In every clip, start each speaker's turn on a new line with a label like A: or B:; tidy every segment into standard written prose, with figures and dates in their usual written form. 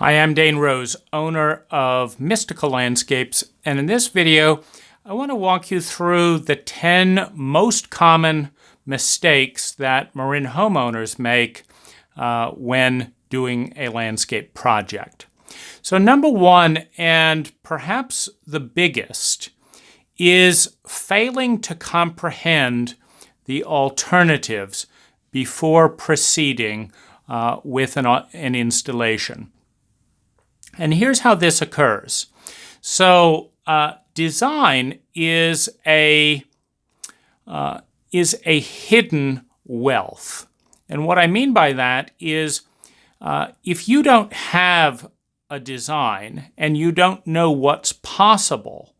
A: Hi, I'm Dane Rose, owner of Mystical Landscapes, and in this video, I want to walk you through the 10 most common mistakes that Marin homeowners make when doing a landscape project. So number one, and perhaps the biggest, is failing to comprehend the alternatives before proceeding with an installation. And here's how this occurs. So design is a hidden wealth. And what I mean by that is if you don't have a design and you don't know what's possible,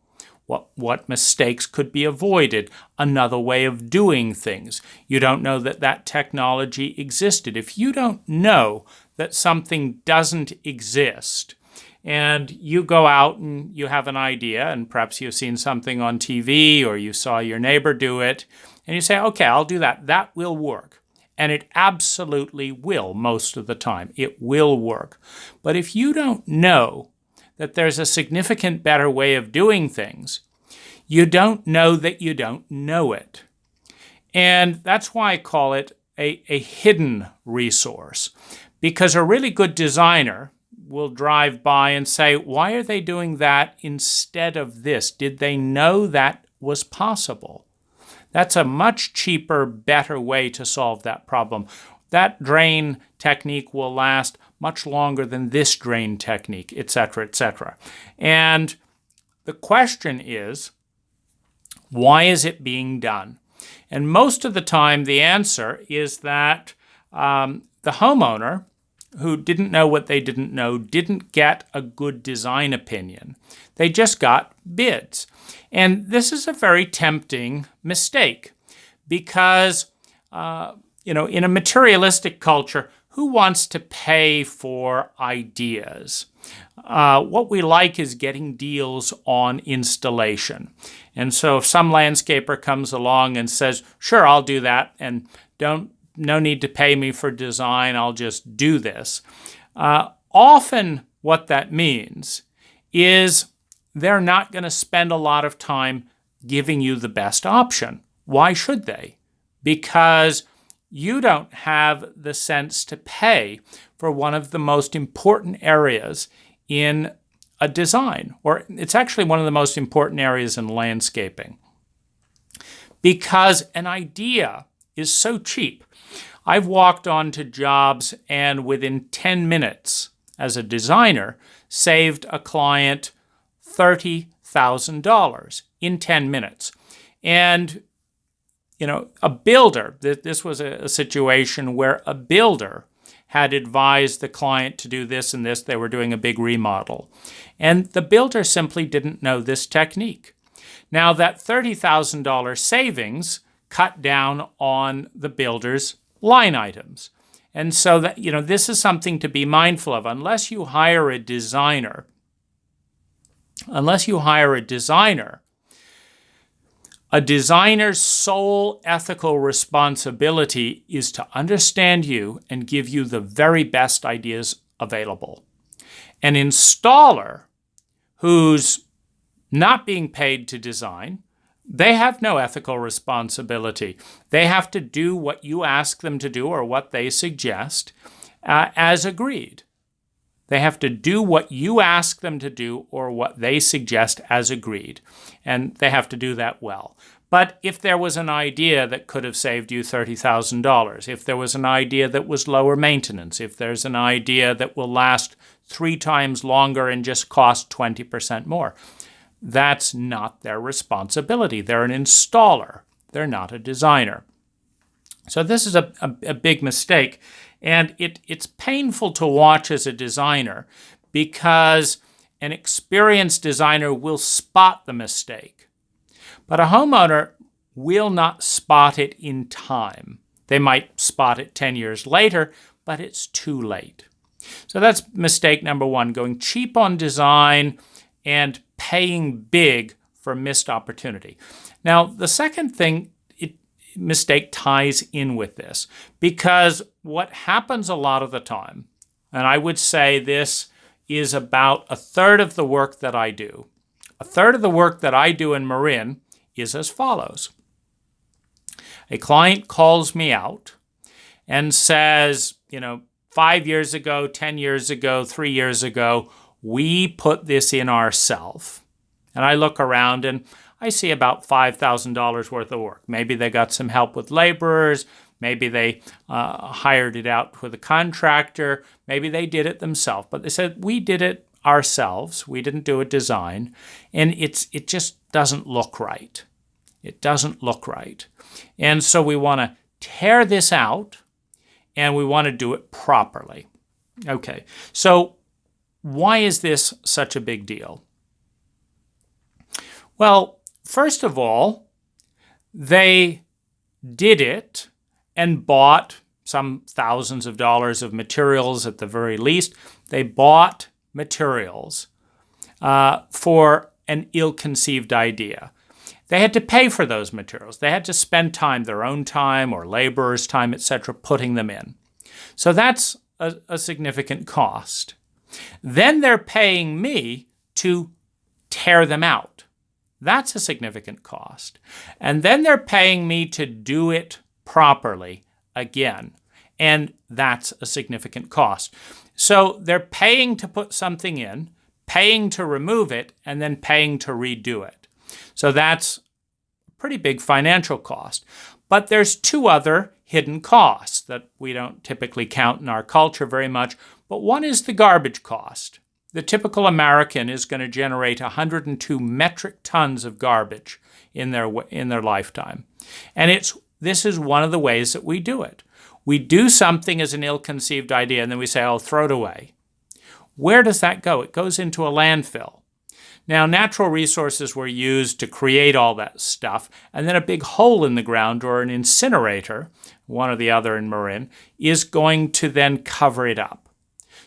A: what mistakes could be avoided, another way of doing things, you don't know that that technology existed. If you don't know that something doesn't exist, and you go out and you have an idea, and perhaps you've seen something on TV or you saw your neighbor do it, and you say, okay, I'll do that. That will work. And it absolutely will most of the time. It will work. But if you don't know that there's a significant better way of doing things, you don't know that you don't know it. And that's why I call it a hidden resource. Because a really good designer will drive by and say, why are they doing that instead of this? Did they know that was possible? That's a much cheaper, better way to solve that problem. That drain technique will last much longer than this drain technique, etc., etc. And the question is, why is it being done? And most of the time, the answer is that the homeowner who didn't know what they didn't know didn't get a good design opinion. They just got bids. And this is a very tempting mistake because, in a materialistic culture, who wants to pay for ideas? What we like is getting deals on installation. And so if some landscaper comes along and says, sure, I'll do that, and no need to pay me for design, I'll just do this. Often what that means is they're not going to spend a lot of time giving you the best option. Why should they? Because you don't have the sense to pay for one of the most important areas in a design, or it's actually one of the most important areas in landscaping. Because an idea is so cheap. I've walked onto jobs and within 10 minutes as a designer saved a client $30,000 in 10 minutes. And, a builder, this was a situation where a builder had advised the client to do this and this. They were doing a big remodel. And the builder simply didn't know this technique. Now that $30,000 savings cut down on the builder's line items. And so that, this is something to be mindful of. Unless you hire a designer, a designer's sole ethical responsibility is to understand you and give you the very best ideas available. An installer who's not being paid to design, they have no ethical responsibility. They have to do what you ask them to do or what they suggest as agreed. They have to do what you ask them to do or what they suggest as agreed. And they have to do that well. But if there was an idea that could have saved you $30,000, if there was an idea that was lower maintenance, if there's an idea that will last 3 times longer and just cost 20% more, that's not their responsibility. They're an installer. They're not a designer. So this is a big mistake. And it's painful to watch as a designer because an experienced designer will spot the mistake. But a homeowner will not spot it in time. They might spot it 10 years later, but it's too late. So that's mistake number one, going cheap on design and paying big for missed opportunity. Now, the second mistake ties in with this, because what happens a lot of the time, and I would say this is about a third of the work that I do. A third of the work that I do in Marin is as follows. A client calls me out and says, 5 years ago, 10 years ago, 3 years ago, we put this in ourselves. And I look around and I see about $5,000 worth of work. Maybe they got some help with laborers. Maybe they hired it out with a contractor. Maybe they did it themselves. But they said, we did it ourselves. We didn't do a design. And it just doesn't look right. It doesn't look right. And so we want to tear this out and we want to do it properly. Okay, so why is this such a big deal? Well, first of all, they did it and bought some thousands of dollars of materials at the very least. They bought materials for an ill-conceived idea. They had to pay for those materials. They had to spend time, their own time or laborers' time, etc., putting them in. So that's a significant cost. Then they're paying me to tear them out. That's a significant cost. And then they're paying me to do it properly again. And that's a significant cost. So they're paying to put something in, paying to remove it, and then paying to redo it. So that's a pretty big financial cost. But there's two other hidden costs that we don't typically count in our culture very much. But one is the garbage cost. The typical American is going to generate 102 metric tons of garbage in their lifetime. And this is one of the ways that we do it. We do something as an ill-conceived idea, and then we say, oh, throw it away. Where does that go? It goes into a landfill. Now, natural resources were used to create all that stuff, and then a big hole in the ground or an incinerator, one or the other in Marin, is going to then cover it up.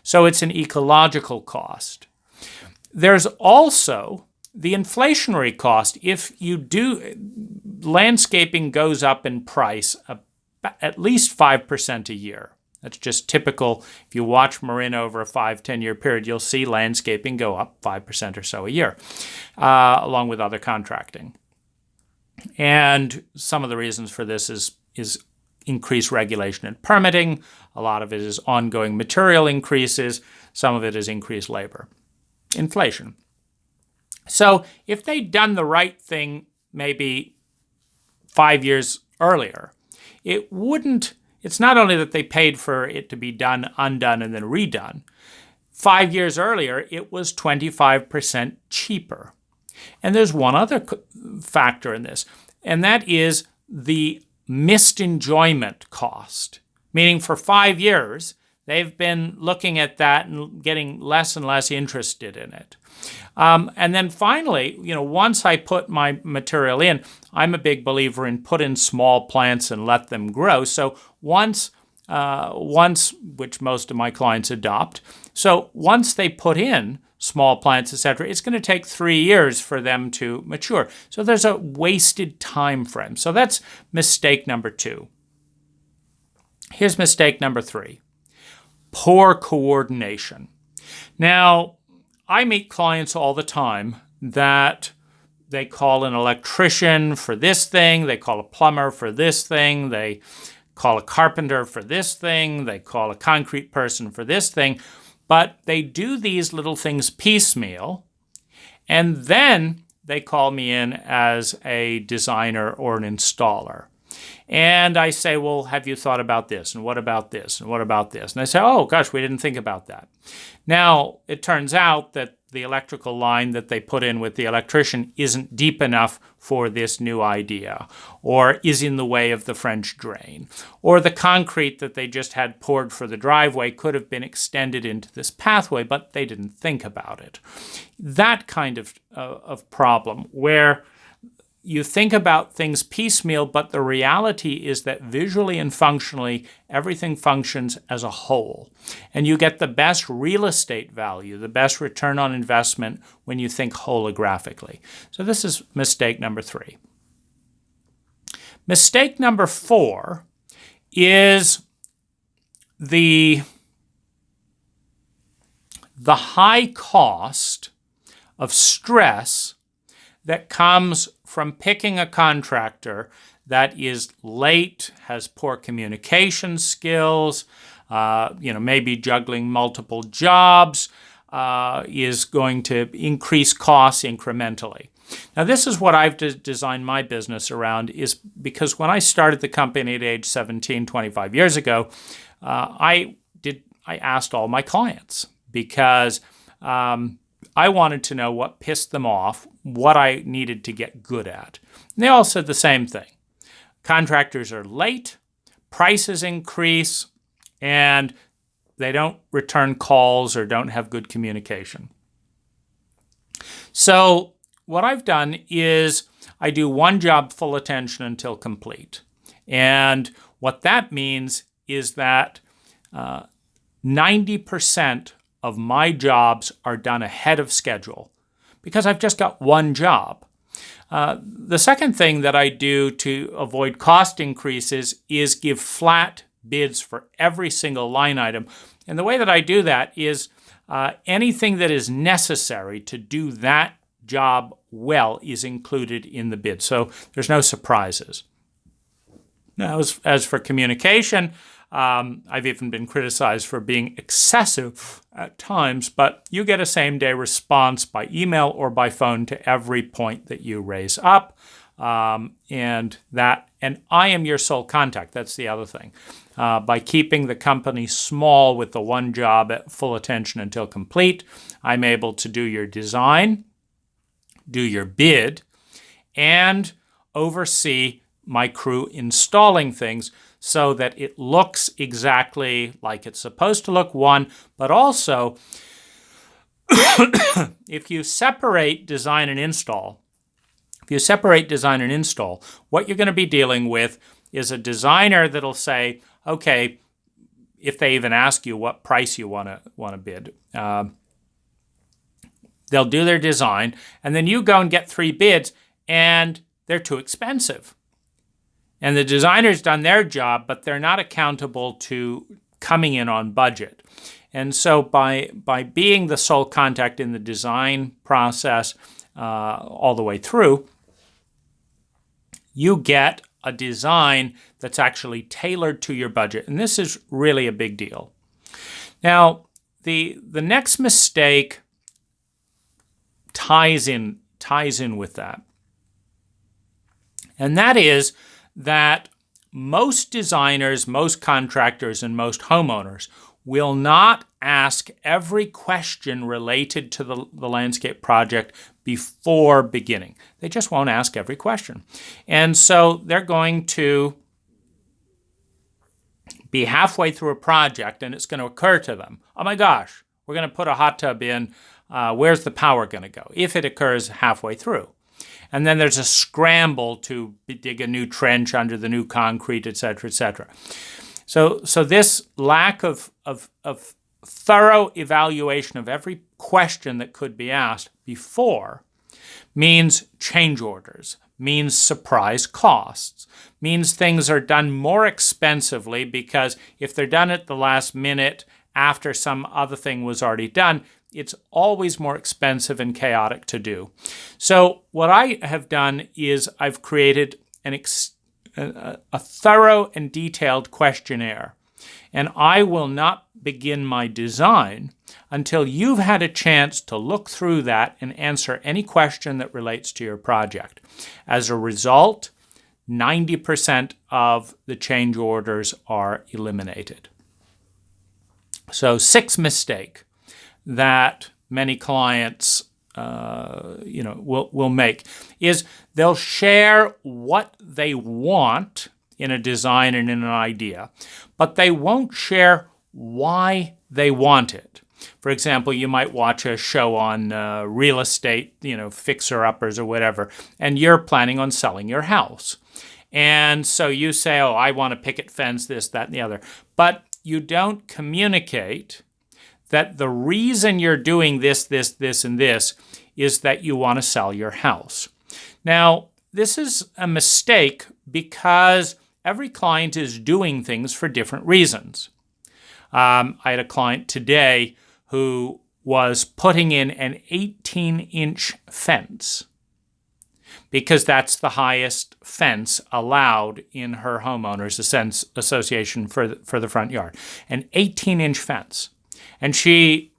A: So it's an ecological cost. There's also the inflationary cost. If you do, landscaping goes up in price at least 5% a year. That's just typical. If you watch Marin over a 5-10-year period, you'll see landscaping go up 5% or so a year, along with other contracting. And some of the reasons for this is increased regulation and permitting. A lot of it is ongoing material increases. Some of it is increased labor. Inflation. So if they'd done the right thing maybe 5 years earlier, it's not only that they paid for it to be done, undone, and then redone. 5 years earlier, it was 25% cheaper. And there's one other factor in this, and that is the missed enjoyment cost. Meaning for 5 years, they've been looking at that and getting less and less interested in it. And then finally, once I put my material in, I'm a big believer in put in small plants and let them grow. So once, which most of my clients adopt, so once they put in small plants, etc., it's going to take 3 years for them to mature. So there's a wasted time frame. So that's mistake number 2. Here's mistake number 3. Poor coordination. Now, I meet clients all the time that they call an electrician for this thing, they call a plumber for this thing, they call a carpenter for this thing, they call a concrete person for this thing, but they do these little things piecemeal, and then they call me in as a designer or an installer. And I say, well, have you thought about this? And what about this? And what about this? And they say, oh, gosh, we didn't think about that. Now, it turns out that the electrical line that they put in with the electrician isn't deep enough for this new idea, or is in the way of the French drain, or the concrete that they just had poured for the driveway could have been extended into this pathway, but they didn't think about it. That kind of problem where you think about things piecemeal, but the reality is that visually and functionally, everything functions as a whole. And you get the best real estate value, the best return on investment when you think holographically. So this is mistake number 3. Mistake number 4 is the the high cost of stress that comes from picking a contractor that is late, has poor communication skills, maybe juggling multiple jobs, is going to increase costs incrementally. Now, this is what I've designed my business around, is because when I started the company at age 17, 25 years ago, I asked all my clients because I wanted to know what pissed them off, what I needed to get good at. And they all said the same thing. Contractors are late, prices increase, and they don't return calls or don't have good communication. So what I've done is I do one job full attention until complete. And what that means is that 90% of my jobs are done ahead of schedule because I've just got one job. The second thing that I do to avoid cost increases is give flat bids for every single line item. And the way that I do that is anything that is necessary to do that job well is included in the bid. So there's no surprises. Now, as for communication, I've even been criticized for being excessive at times, but you get a same-day response by email or by phone to every point that you raise up, and I am your sole contact. That's the other thing. By keeping the company small with the one job at full attention until complete, I'm able to do your design, do your bid, and oversee my crew installing things so that it looks exactly like it's supposed to look, one, but also if you separate design and install, what you're going to be dealing with is a designer that'll say, okay, if they even ask you what price you want to bid, they'll do their design, and then you go and get 3 bids, and they're too expensive. And the designer's done their job, but they're not accountable to coming in on budget. And so by being the sole contact in the design process all the way through, you get a design that's actually tailored to your budget. And this is really a big deal. Now, the next mistake ties in with that. And that is that most designers, most contractors, and most homeowners will not ask every question related to the landscape project before beginning. They just won't ask every question. And so they're going to be halfway through a project and it's going to occur to them, oh my gosh, we're going to put a hot tub in, where's the power going to go? If it occurs halfway through. And then there's a scramble to dig a new trench under the new concrete, et cetera, et cetera. So this lack of thorough evaluation of every question that could be asked before means change orders, means surprise costs, means things are done more expensively because if they're done at the last minute after some other thing was already done, it's always more expensive and chaotic to do. So what I have done is I've created a thorough and detailed questionnaire. And I will not begin my design until you've had a chance to look through that and answer any question that relates to your project. As a result, 90% of the change orders are eliminated. So 6th mistake that many clients will make is they'll share what they want in a design and in an idea, but they won't share why they want it. For example, you might watch a show on real estate, fixer-uppers or whatever, and you're planning on selling your house. And so you say, oh, I want a picket fence, this, that, and the other. But you don't communicate that the reason you're doing this, and this is that you want to sell your house. Now, this is a mistake because every client is doing things for different reasons. I had a client today who was putting in an 18-inch fence, because that's the highest fence allowed in her homeowners association for the front yard, an 18-inch fence. And she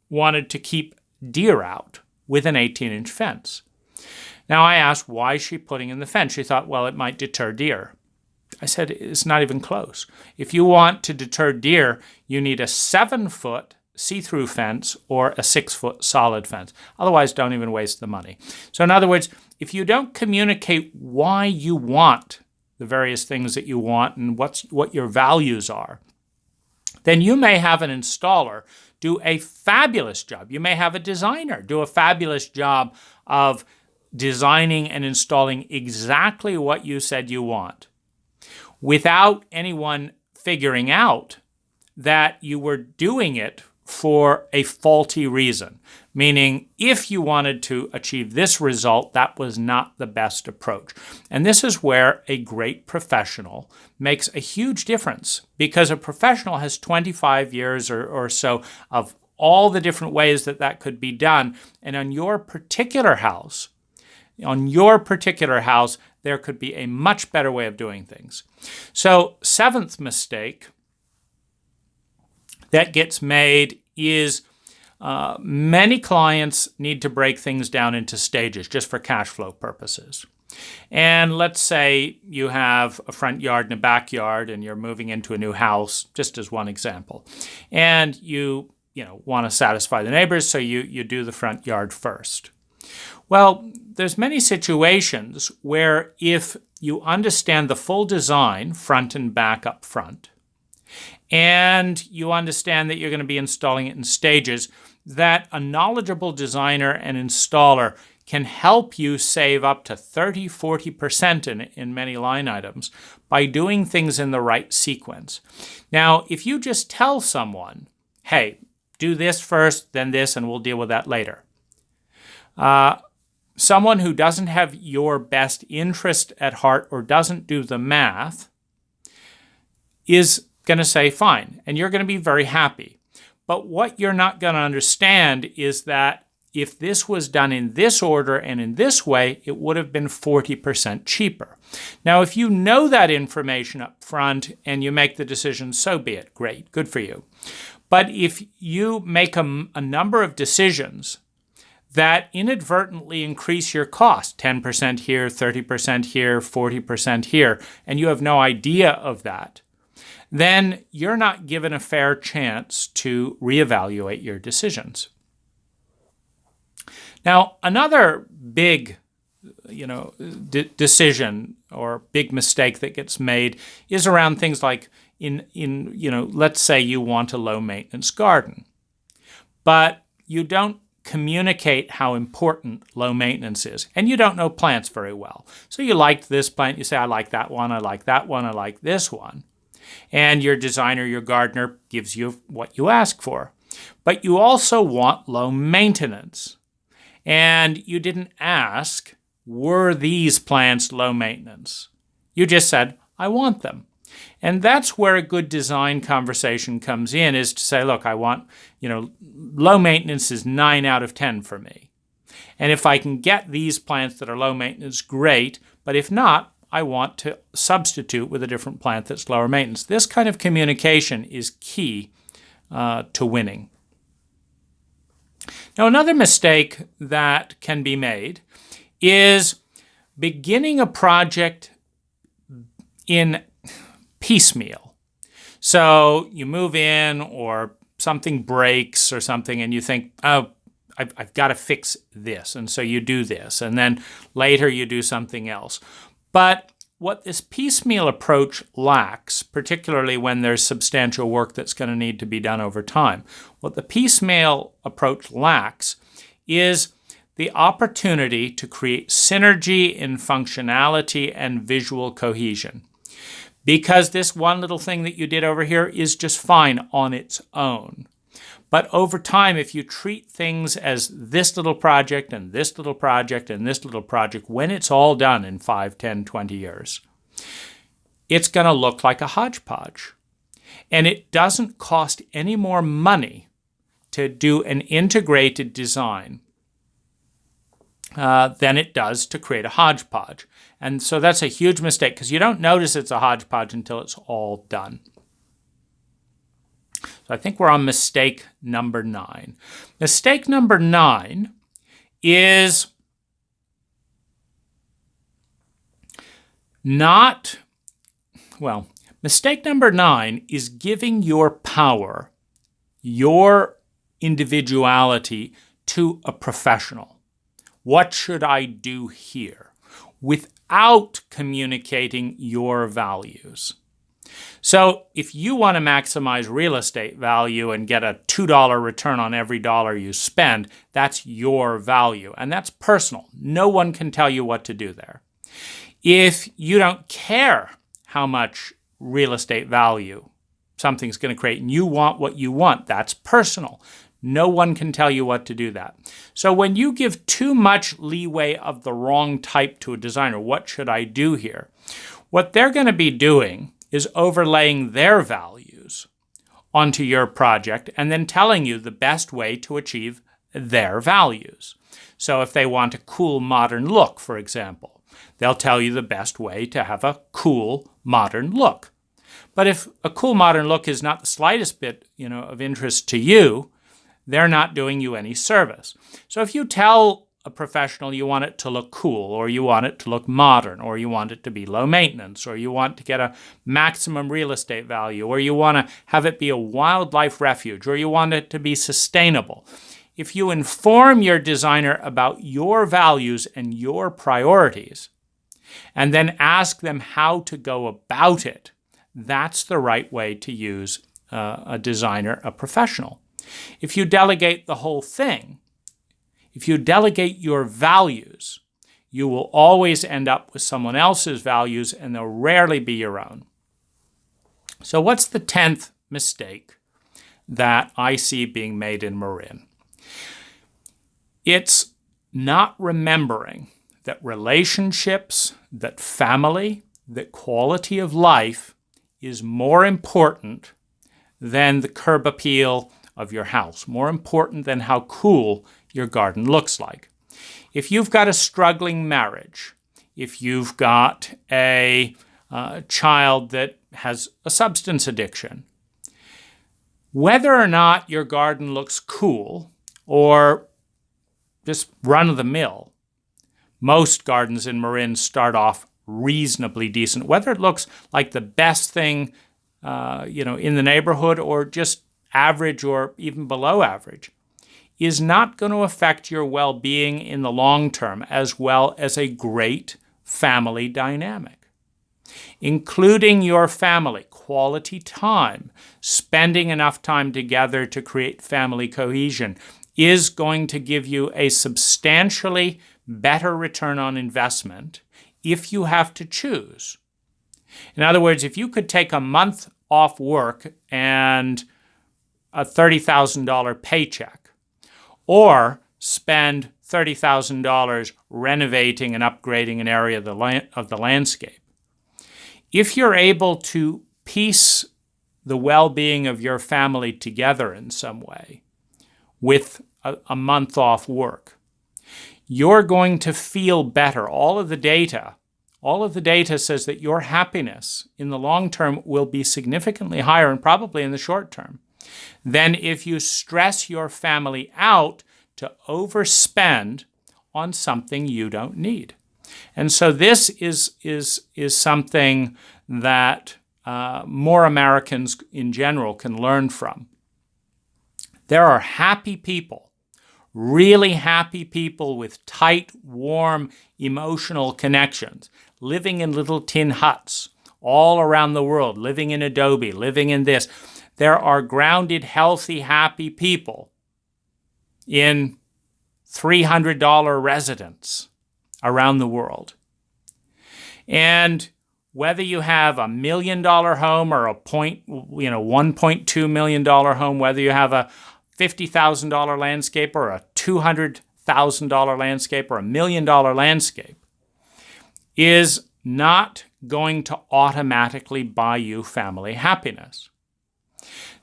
A: wanted to keep deer out with an 18-inch fence. Now I asked, why is she putting in the fence? She thought, well, it might deter deer. I said, it's not even close. If you want to deter deer, you need a 7-foot see-through fence or a 6-foot solid fence. Otherwise, don't even waste the money. So in other words, if you don't communicate why you want the various things that you want and what your values are, then you may have an installer do a fabulous job. You may have a designer do a fabulous job of designing and installing exactly what you said you want, without anyone figuring out that you were doing it for a faulty reason. Meaning, if you wanted to achieve this result, that was not the best approach. And this is where a great professional makes a huge difference, because a professional has 25 years or so of all the different ways that could be done. And on your particular house, there could be a much better way of doing things. So, 7th mistake that gets made is many clients need to break things down into stages just for cash flow purposes. And let's say you have a front yard and a backyard and you're moving into a new house, just as one example. And you want to satisfy the neighbors, so you do the front yard first. Well, there's many situations where if you understand the full design, front and back up front, and you understand that you're going to be installing it in stages, that a knowledgeable designer and installer can help you save up to 30-40% in many line items by doing things in the right sequence. Now, if you just tell someone, hey, do this first, then this, and we'll deal with that later, someone who doesn't have your best interest at heart or doesn't do the math is going to say fine, and you're going to be very happy. But what you're not going to understand is that if this was done in this order and in this way, it would have been 40% cheaper. Now, if you know that information up front and you make the decision, so be it. Great, good for you. But if you make a number of decisions that inadvertently increase your cost, 10% here, 30% here, 40% here, and you have no idea of that, then you're not given a fair chance to reevaluate your decisions. Now, another big decision or big mistake that gets made is around things like let's say you want a low maintenance garden, but you don't communicate how important low maintenance is, and you don't know plants very well. So you liked this plant, you say, I like that one, I like that one, I like this one. And your designer, your gardener, gives you what you ask for. But you also want low maintenance. And you didn't ask, were these plants low maintenance? You just said, I want them. And that's where a good design conversation comes in, is to say, look, I want, low maintenance is 9 out of 10 for me. And if I can get these plants that are low maintenance, great. But if not, I want to substitute with a different plant that's lower maintenance. This kind of communication is key to winning. Now, another mistake that can be made is beginning a project in piecemeal. So you move in or something breaks or something and you think, oh, I've got to fix this. And so you do this. And then later you do something else. But what this piecemeal approach lacks, particularly when there's substantial work that's going to need to be done over time, what the piecemeal approach lacks is the opportunity to create synergy in functionality and visual cohesion. Because this one little thing that you did over here is just fine on its own. But over time, if you treat things as this little project and this little project and this little project, when it's all done in 5, 10, 20 years, it's going to look like a hodgepodge. And it doesn't cost any more money to do an integrated design than it does to create a hodgepodge. And so that's a huge mistake because you don't notice it's a hodgepodge until it's all done. So I think we're on mistake number 9. Mistake number 9 is mistake number 9 is giving your power, your individuality to a professional. What should I do here? Without communicating your values. So if you want to maximize real estate value and get a $2 return on every dollar you spend, that's your value, and that's personal. No one can tell you what to do there. If you don't care how much real estate value something's going to create and you want what you want, that's personal. No one can tell you what to do that. So when you give too much leeway of the wrong type to a designer, what should I do here? What they're going to be doing is overlaying their values onto your project and then telling you the best way to achieve their values. So if they want a cool modern look, for example, they'll tell you the best way to have a cool modern look. But if a cool modern look is not the slightest bit, of interest to you, they're not doing you any service. So if you tell a professional you want it to look cool, or you want it to look modern, or you want it to be low maintenance, or you want to get a maximum real estate value, or you want to have it be a wildlife refuge, or you want it to be sustainable, if you inform your designer about your values and your priorities, and then ask them how to go about it, that's the right way to use a designer, a professional. If you delegate the whole thing, if you delegate your values, you will always end up with someone else's values and they'll rarely be your own. So what's the 10th mistake that I see being made in Marin? It's not remembering that relationships, that family, that quality of life is more important than the curb appeal of your house, more important than how cool your garden looks like. If you've got a struggling marriage, if you've got a child that has a substance addiction, whether or not your garden looks cool or just run-of-the-mill, most gardens in Marin start off reasonably decent. Whether it looks like the best thing in the neighborhood or just average or even below average, is not going to affect your well-being in the long term, as well as a great family dynamic. Including your family, quality time, spending enough time together to create family cohesion is going to give you a substantially better return on investment if you have to choose. In other words, if you could take a month off work and a $30,000 paycheck, or spend $30,000 renovating and upgrading an area of the landscape, if you're able to piece the well-being of your family together in some way with a month off work, you're going to feel better. All of the data says that your happiness in the long term will be significantly higher, and probably in the short term, than if you stress your family out to overspend on something you don't need. And so this is something that more Americans in general can learn from. There are happy people, really happy people with tight, warm, emotional connections, living in little tin huts all around the world, living in adobe, living in this. There are grounded, healthy, happy people in $300 residents around the world. And whether you have a $1 million home or a $1.2 million home, whether you have a $50,000 landscape or a $200,000 landscape or a $1 million landscape, is not going to automatically buy you family happiness.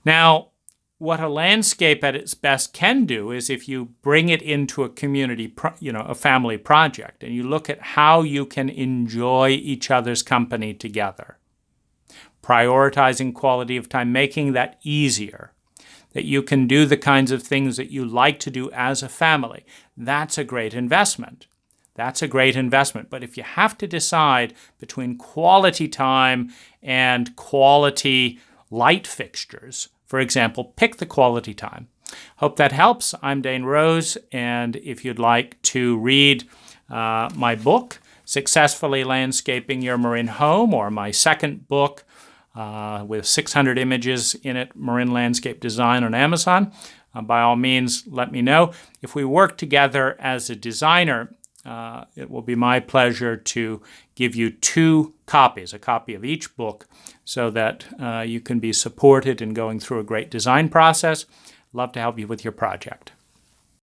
A: Now, what a landscape at its best can do is if you bring it into a community, a family project, and you look at how you can enjoy each other's company together, prioritizing quality of time, making that easier, that you can do the kinds of things that you like to do as a family. That's a great investment. That's a great investment. But if you have to decide between quality time and quality light fixtures, for example, pick the quality time. Hope that helps. I'm Dane Rose, and if you'd like to read my book, Successfully Landscaping Your Marin Home, or my second book with 600 images in it, Marin Landscape Design, on Amazon, by all means, let me know. If we work together as a designer, it will be my pleasure to give you 2 copies, a copy of each book, so that you can be supported in going through a great design process. Love to help you with your project.